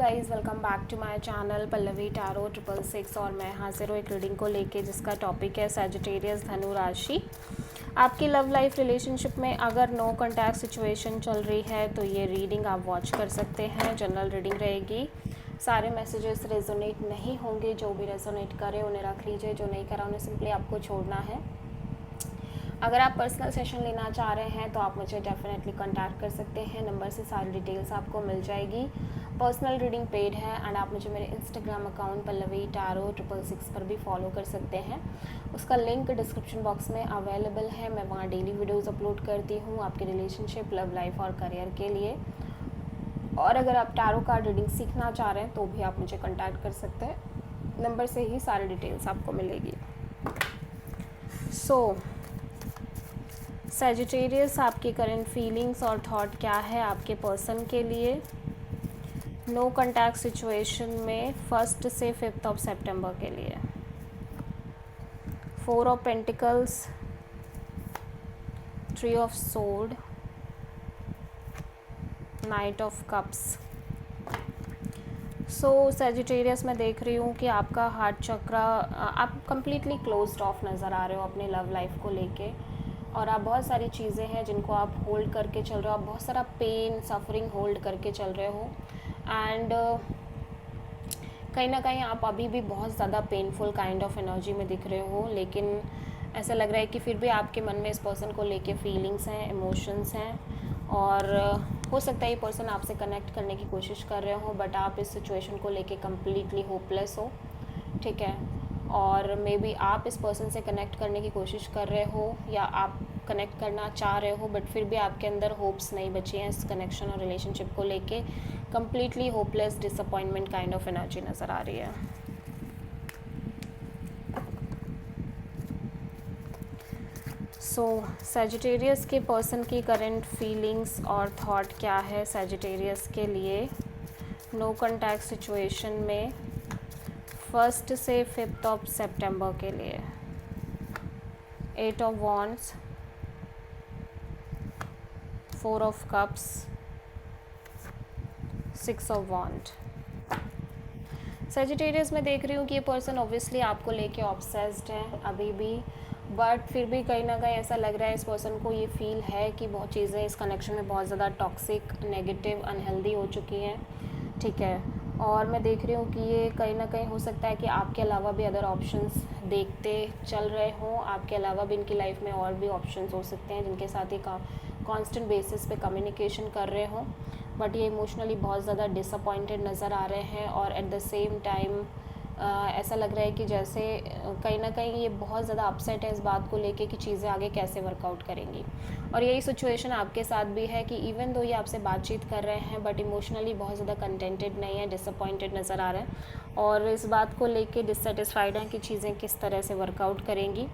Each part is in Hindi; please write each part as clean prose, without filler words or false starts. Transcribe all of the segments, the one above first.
Guys, welcome back to my channel Pallavi tarot 666 और मैं हाजिर हूँ एक रीडिंग को लेके जिसका टॉपिक है सैजिटेरियस धनु राशि। आपकी लव लाइफ रिलेशनशिप में अगर नो कॉन्टैक्ट सिचुएशन चल रही है तो ये रीडिंग आप वॉच कर सकते हैं। जनरल रीडिंग रहेगी, सारे मैसेजेस रेजोनेट नहीं होंगे। जो भी रेजोनेट करे उन्हें रख लीजिए, जो नहीं करा उन्हें सिंपली आपको छोड़ना है। अगर आप पर्सनल सेशन लेना चाह रहे हैं तो आप मुझे डेफिनेटली कांटेक्ट कर सकते हैं। नंबर से सारी डिटेल्स आपको मिल जाएगी। पर्सनल रीडिंग पेड है एंड आप मुझे मेरे इंस्टाग्राम अकाउंट पल्लवी टैरो 666 पर भी फॉलो कर सकते हैं। उसका लिंक डिस्क्रिप्शन बॉक्स में अवेलेबल है। मैं वहाँ डेली वीडियोज़ अपलोड करती हूँ आपके रिलेशनशिप, लव लाइफ और करियर के लिए। और अगर आप टैरो कार्ड रीडिंग सीखना चाह रहे हैं तो भी आप मुझे कॉन्टैक्ट कर सकते हैं। नंबर से ही सारी डिटेल्स आपको मिलेगी। सैजिटेरियस, आपकी करंट फीलिंग्स और थॉट क्या है आपके पर्सन के लिए नो कॉन्टैक्ट सिचुएशन में 1 से 5 सितंबर के लिए। 4 of pentacles, 3 of sword, night of cups. Sagittarius मैं देख रही हूँ कि आपका हार्ट चक्र, आप कंप्लीटली क्लोज्ड ऑफ नज़र आ रहे हो अपने लव लाइफ को लेके। और आप बहुत सारी चीज़ें हैं जिनको आप होल्ड करके चल रहे हो। आप बहुत सारा पेन, सफरिंग होल्ड करके चल रहे हो एंड कहीं ना कहीं आप अभी भी बहुत ज़्यादा पेनफुल काइंड ऑफ एनर्जी में दिख रहे हो। लेकिन ऐसा लग रहा है कि फिर भी आपके मन में इस पर्सन को लेके फीलिंग्स हैं, इमोशंस हैं और हो सकता है ये पर्सन आपसे कनेक्ट करने की कोशिश कर रहे हो, बट आप इस सिचुएशन को लेके कम्प्लीटली होपलेस हो। ठीक है, और मे बी आप इस पर्सन से कनेक्ट करने की कोशिश कर रहे हो या आप कनेक्ट करना चाह रहे हो, बट फिर भी आपके अंदर होप्स नहीं बची हैं इस कनेक्शन और रिलेशनशिप को लेके। Completely hopeless, disappointment kind of energy नज़र आ रही है। सैजिटेरियस के पर्सन की करंट फीलिंग्स और थॉट क्या है सैजिटेरियस के लिए नो कॉन्टैक्ट सिचुएशन में 1 से 5 सितंबर के लिए। 8 of wands, 4 of cups, 6 of wand. Sagittarius में देख रही हूँ कि ये पर्सन ऑब्वियसली आपको लेके ऑब्सेस्ड है अभी भी, बट फिर भी कहीं ना कहीं ऐसा लग रहा है इस पर्सन को ये फील है कि बहुत चीज़ें इस कनेक्शन में बहुत ज़्यादा टॉक्सिक, नेगेटिव, अनहेल्दी हो चुकी हैं। ठीक है, और मैं देख रही हूँ कि ये कहीं ना कहीं हो सकता है कि आपके अलावा भी अदर ऑप्शंस देखते चल रहे हों। आपके अलावा भी इनकी लाइफ में और भी ऑप्शंस हो सकते हैं जिनके साथ ये कांस्टेंट बेसिस पे कम्युनिकेशन कर रहे हों, बट ये इमोशनली बहुत ज़्यादा डिसअपॉइंटेड नज़र आ रहे हैं। और एट द सेम टाइम ऐसा लग रहा है कि जैसे कहीं ना कहीं ये बहुत ज़्यादा अपसेट है इस बात को लेके कि चीज़ें आगे कैसे वर्कआउट करेंगी। और यही सिचुएशन आपके साथ भी है कि इवन दो ये आपसे बातचीत कर रहे हैं बट इमोशनली बहुत ज़्यादा कंटेंटेड नहीं है, डिसअपॉइंटेड नज़र आ रहे हैं और इस बात को लेके डिससेटिस्फाइड हैं कि चीज़ें किस तरह से वर्कआउट करेंगी।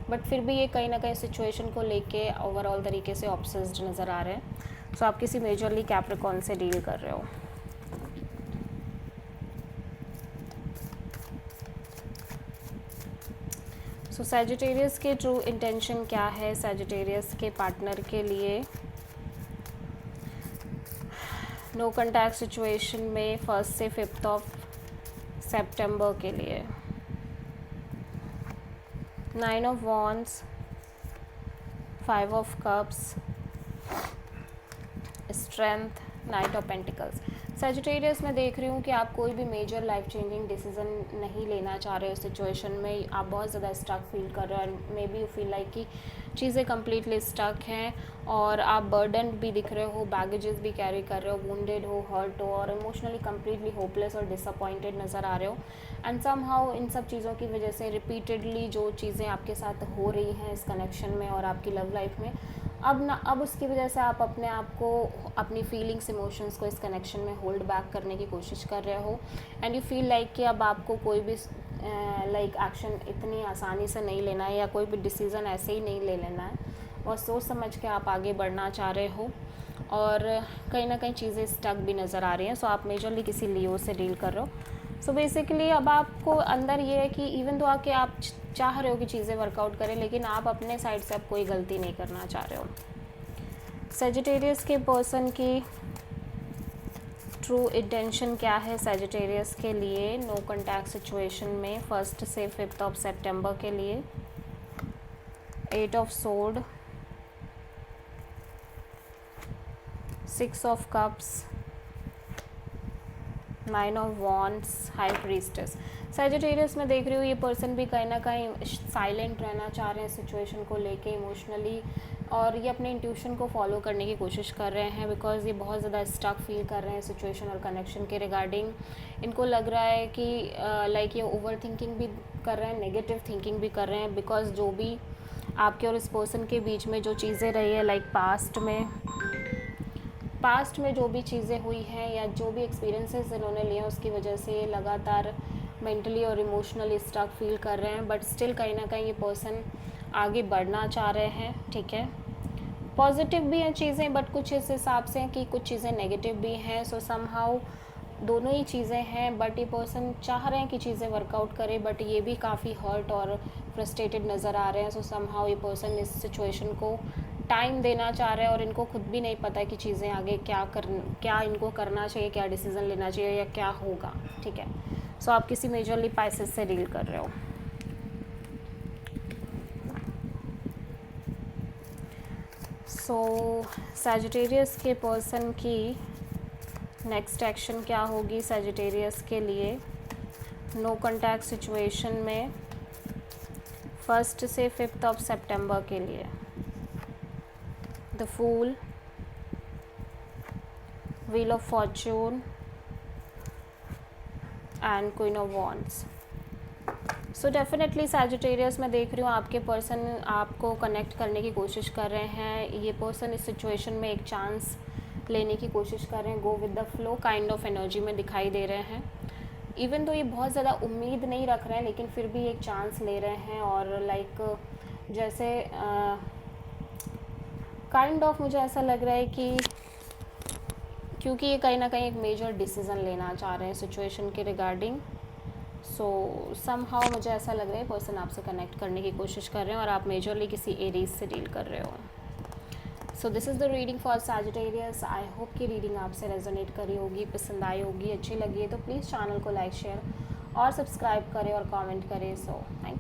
बट फिर भी ये कहीं ना कहीं सिचुएशन को लेके ओवरऑल तरीके से ऑब्सेस्ड नज़र आ रहे हैं। आप किसी मेजरली कैप्रिकॉर्न से डील कर रहे हो। सैजिटेरियस के ट्रू इंटेंशन क्या है सैजिटेरियस के पार्टनर के लिए नो कॉन्टैक्ट सिचुएशन में 1 से 5 सितंबर के लिए। 9 of wands, 5 of cups, strength, night of pentacles. Sagittarius मैं देख रही हूँ कि आप कोई भी मेजर लाइफ चेंजिंग डिसीजन नहीं लेना चाह रहे हो। सिचुएशन में आप बहुत ज़्यादा स्टक फील कर रहे हो and may be you feel like कि चीज़ें कम्प्लीटली स्टक हैं और आप बर्डन भी दिख रहे हो, बैगेजेस भी कैरी कर रहे हो, वुंडेड हो, हर्ट हो और इमोशनली कम्प्लीटली होपलेस और डिसअपॉइंटेड नज़र आ रहे हो। एंड समहाउ इन सब चीज़ों की वजह से रिपीटेडली जो चीज़ें आपके साथ हो रही हैं इस कनेक्शन में और आपकी लव लाइफ में, अब उसकी वजह से आप अपने आप को, अपनी फीलिंग्स, इमोशंस को इस कनेक्शन में होल्ड बैक करने की कोशिश कर रहे हो एंड यू फील लाइक कि अब आपको कोई भी लाइक एक्शन इतनी आसानी से नहीं लेना है या कोई भी डिसीज़न ऐसे ही नहीं ले लेना है। और सोच समझ के आप आगे बढ़ना चाह रहे हो और कहीं ना कहीं चीज़ें स्टक भी नज़र आ रही हैं। आप मेजरली किसी लियो से डील कर रहे हो। बेसिकली अब आपको अंदर ये है कि इवन तो आके आप चाह रहे हो कि चीज़ें वर्कआउट करें, लेकिन आप अपने साइड से अब कोई गलती नहीं करना चाह रहे हो। सैजिटेरियस के पर्सन की ट्रू इंटेंशन क्या है सैजिटेरियस के लिए नो कॉन्टैक्ट सिचुएशन में 1 से 5 सितंबर के लिए? 8 of sword, 6 of cups, 9 of wands, high priestess. Sagittarius में देख रही हूँ ये पर्सन भी कहीं ना कहीं साइलेंट रहना चाह रहे हैं सिचुएशन को लेके इमोशनली, और ये अपने इंट्यूशन को फॉलो करने की कोशिश कर रहे हैं बिकॉज ये बहुत ज़्यादा स्टक फील कर रहे हैं सिचुएशन और कनेक्शन के रिगार्डिंग। इनको लग रहा है कि लाइक ये ओवर थिंकिंग भी कर रहे हैं, नेगेटिव थिंकिंग भी कर रहे हैं, बिकॉज जो भी आपके और इस पर्सन के बीच में जो चीज़ें रही है लाइक पास्ट में जो भी चीज़ें हुई हैं या जो भी एक्सपीरियंसेस इन्होंने लिए हैं उसकी वजह से ये लगातार मेंटली और इमोशनली स्टक फील कर रहे हैं, बट स्टिल कहीं ना कहीं ये पर्सन आगे बढ़ना चाह रहे हैं। ठीक है, पॉजिटिव भी हैं चीज़ें, बट कुछ इस हिसाब से कि कुछ चीज़ें नेगेटिव भी हैं। सो समहाउ दोनों ही चीज़ें हैं, बट ये पर्सन चाह रहे हैं कि चीज़ें वर्कआउट करें, बट ये भी काफ़ी हर्ट और फ्रस्ट्रेटेड नज़र आ रहे हैं। सो समहाउ ये पर्सन इस सिचुएशन को टाइम देना चाह रहे हैं और इनको खुद भी नहीं पता कि चीज़ें आगे क्या इनको करना चाहिए, क्या डिसीज़न लेना चाहिए या क्या होगा। ठीक है, सो आप किसी मेजरली पाइसेस से डील कर रहे हो। सो सैजिटेरियस के पर्सन की नेक्स्ट एक्शन क्या होगी सैजिटेरियस के लिए नो कॉन्टैक्ट सिचुएशन में 1 से 5 सितंबर के लिए? The fool, wheel of fortune and queen of wands. So definitely Sagittarius में देख रही हूँ आपके पर्सन आपको कनेक्ट करने की कोशिश कर रहे हैं। ये पर्सन इस सिचुएशन में एक चांस लेने की कोशिश कर रहे हैं, go with the flow kind of energy में दिखाई दे रहे हैं। इवन तो ये बहुत ज़्यादा उम्मीद नहीं रख रहे हैं, लेकिन फिर भी एक चांस ले रहे हैं और लाइक जैसे काइंड ऑफ मुझे ऐसा लग रहा है कि क्योंकि ये कहीं ना कहीं एक मेजर डिसीज़न लेना चाह रहे हैं सिचुएशन के रिगार्डिंग। सो समहाउ मुझे ऐसा लग रहा है पर्सन आपसे कनेक्ट करने की कोशिश कर रहे हैं और आप मेजरली किसी एरीज से डील कर रहे हो। So this is the reading for Sagittarius. I hope कि रीडिंग आपसे रेजोनेट करी होगी, पसंद आई होगी, अच्छी लगी है तो प्लीज़ चैनल को लाइक शेयर और सब्सक्राइब करें और कमेंट करें। So thank